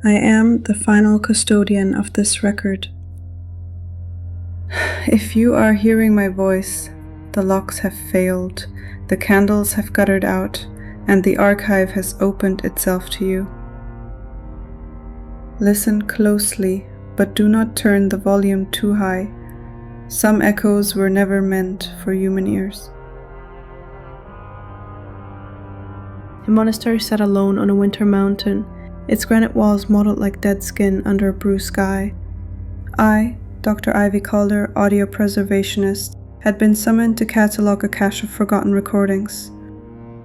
I am the final custodian of this record. If you are hearing my voice, the locks have failed, the candles have guttered out, and the archive has opened itself to you. Listen closely, but do not turn the volume too high. Some echoes were never meant for human ears. A monastery sat alone on a winter mountain, its granite walls mottled like dead skin under a blue sky. I, Dr. Ivy Calder, audio preservationist, had been summoned to catalogue a cache of forgotten recordings.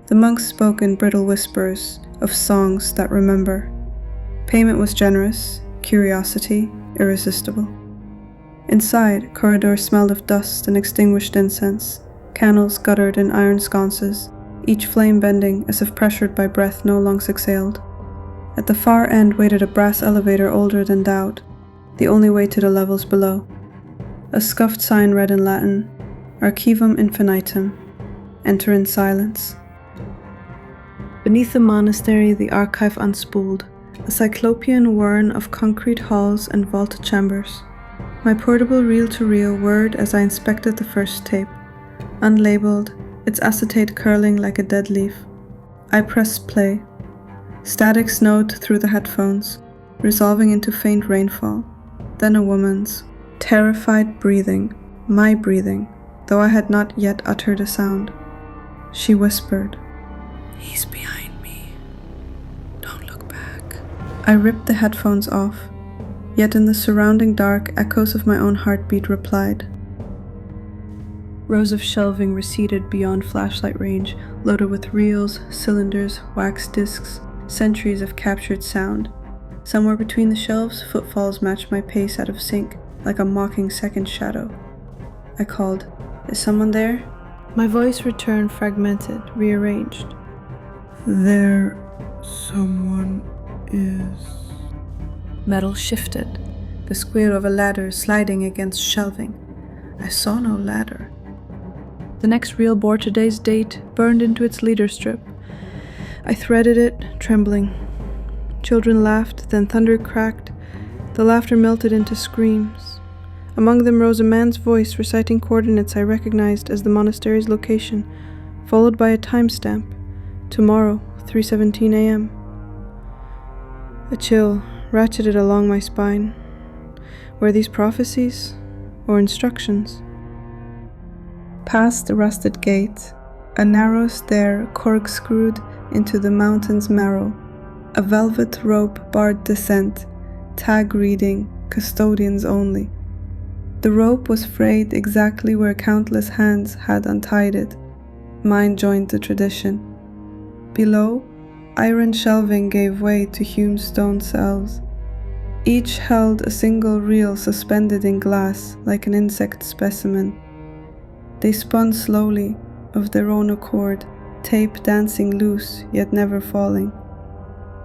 The monks spoke in brittle whispers of songs that remember. Payment was generous, curiosity irresistible. Inside, corridors smelled of dust and extinguished incense, candles guttered in iron sconces, each flame bending as if pressured by breath no lungs exhaled. At the far end waited a brass elevator older than doubt, the only way to the levels below. A scuffed sign read in Latin, Archivum infinitum, enter in silence. Beneath the monastery the archive unspooled, a cyclopean whirn of concrete halls and vaulted chambers. My portable reel-to-reel whirred as I inspected the first tape, unlabeled, its acetate curling like a dead leaf. I pressed play. Static snowed through the headphones, resolving into faint rainfall. Then a woman's, terrified breathing, my breathing, though I had not yet uttered a sound. She whispered, "He's behind me. Don't look back." I ripped the headphones off, yet in the surrounding dark, echoes of my own heartbeat replied. Rows of shelving receded beyond flashlight range, loaded with reels, cylinders, wax discs, centuries of captured sound. Somewhere between the shelves, footfalls matched my pace out of sync, like a mocking second shadow. I called, "Is someone there?" My voice returned fragmented, rearranged. "There someone is." Metal shifted, the squeal of a ladder sliding against shelving. I saw no ladder. The next reel bore today's date, burned into its leader strip. I threaded it, trembling. Children laughed, then thunder cracked. The laughter melted into screams. Among them rose a man's voice reciting coordinates I recognized as the monastery's location, followed by a timestamp. Tomorrow, 3:17 a.m. A chill ratcheted along my spine. Were these prophecies or instructions? Past the rusted gate, a narrow stair corkscrewed into the mountain's marrow. A velvet rope barred descent, tag reading, custodians only. The rope was frayed exactly where countless hands had untied it. Mine joined the tradition. Below, iron shelving gave way to hewn stone cells. Each held a single reel suspended in glass like an insect specimen. They spun slowly, of their own accord, tape dancing loose yet never falling.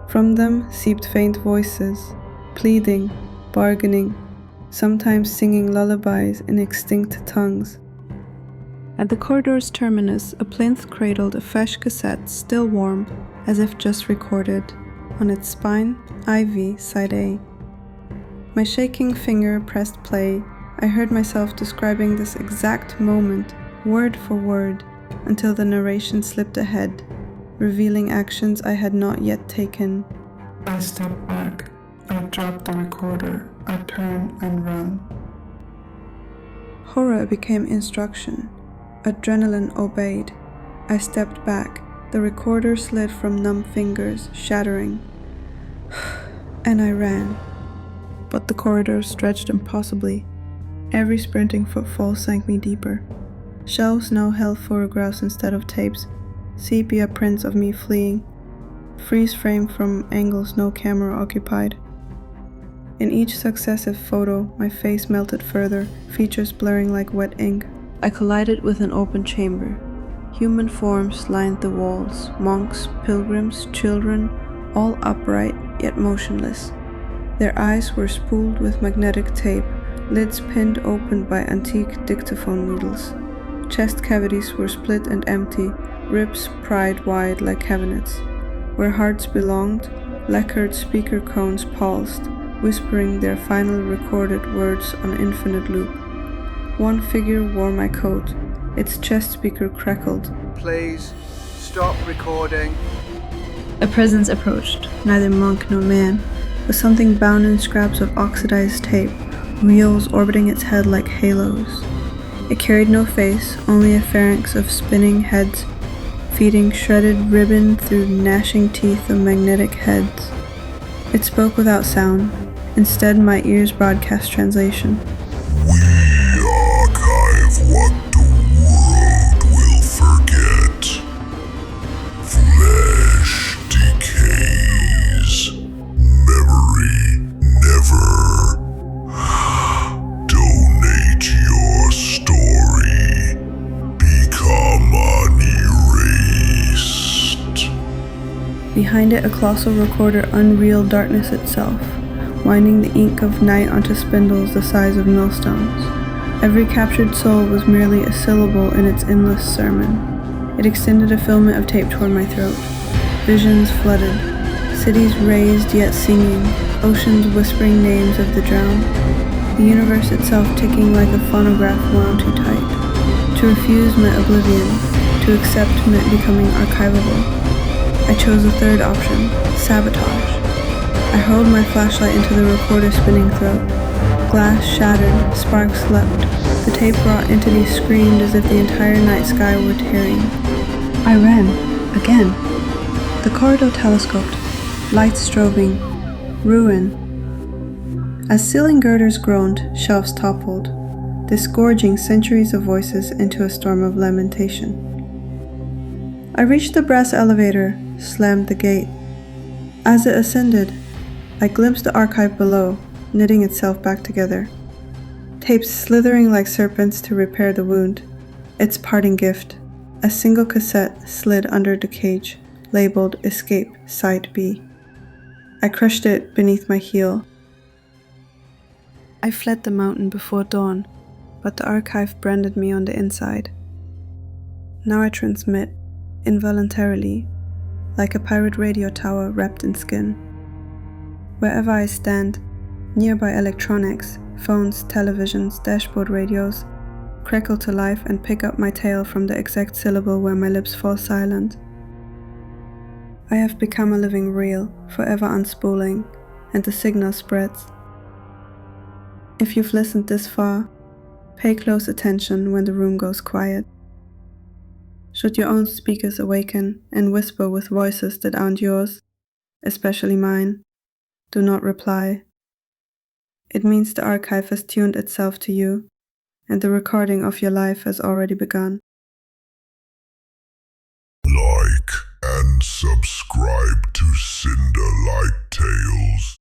From them seeped faint voices, pleading, bargaining, sometimes singing lullabies in extinct tongues. At the corridor's terminus, a plinth cradled a fresh cassette, still warm, as if just recorded. On its spine, IV, side A. My shaking finger pressed play. I heard myself describing this exact moment, word for word, until the narration slipped ahead, revealing actions I had not yet taken. I step back. I drop the recorder. I turn and run. Horror became instruction. Adrenaline obeyed. I stepped back. The recorder slid from numb fingers, shattering. And I ran. But the corridor stretched impossibly. Every sprinting footfall sank me deeper. Shelves now held photographs instead of tapes, sepia prints of me fleeing, freeze frame from angles no camera occupied. In each successive photo, my face melted further, features blurring like wet ink. I collided with an open chamber. Human forms lined the walls, monks, pilgrims, children, all upright yet motionless. Their eyes were spooled with magnetic tape, lids pinned open by antique dictaphone needles. Chest cavities were split and empty, ribs pried wide like cabinets. Where hearts belonged, lacquered speaker cones pulsed, whispering their final recorded words on infinite loop. One figure wore my coat. Its chest speaker crackled. Please, stop recording. A presence approached, neither monk nor man, but something bound in scraps of oxidized tape, wheels orbiting its head like halos. It carried no face, only a pharynx of spinning heads, feeding shredded ribbon through gnashing teeth of magnetic heads. It spoke without sound. Instead, my ears broadcast translation. We archive what the world will forget. Flesh decays. Memory never. Donate your story. Become unerased. Behind it, a colossal recorder, unreal darkness itself, winding the ink of night onto spindles the size of millstones. Every captured soul was merely a syllable in its endless sermon. It extended a filament of tape toward my throat. Visions flooded. Cities raised yet singing. Oceans whispering names of the drowned. The universe itself ticking like a phonograph wound too tight. To refuse meant oblivion. To accept meant becoming archivable. I chose the third option, sabotage. I hurled my flashlight into the recorder's spinning throat. Glass shattered, sparks leapt. The tape-wrought entity screamed as if the entire night sky were tearing. I ran, again. The corridor telescoped, lights strobing. Ruin. As ceiling girders groaned, shelves toppled, disgorging centuries of voices into a storm of lamentation. I reached the brass elevator, slammed the gate. As it ascended, I glimpsed the archive below, knitting itself back together. Tapes slithering like serpents to repair the wound. Its parting gift, a single cassette slid under the cage, labeled Escape Side B. I crushed it beneath my heel. I fled the mountain before dawn, but the archive branded me on the inside. Now I transmit, involuntarily, like a pirate radio tower wrapped in skin. Wherever I stand, nearby electronics, phones, televisions, dashboard radios, crackle to life and pick up my tale from the exact syllable where my lips fall silent. I have become a living reel, forever unspooling, and the signal spreads. If you've listened this far, pay close attention when the room goes quiet. Should your own speakers awaken and whisper with voices that aren't yours, especially mine, do not reply. It means the archive has tuned itself to you, and the recording of your life has already begun. Like and subscribe to Cinderlight Tales.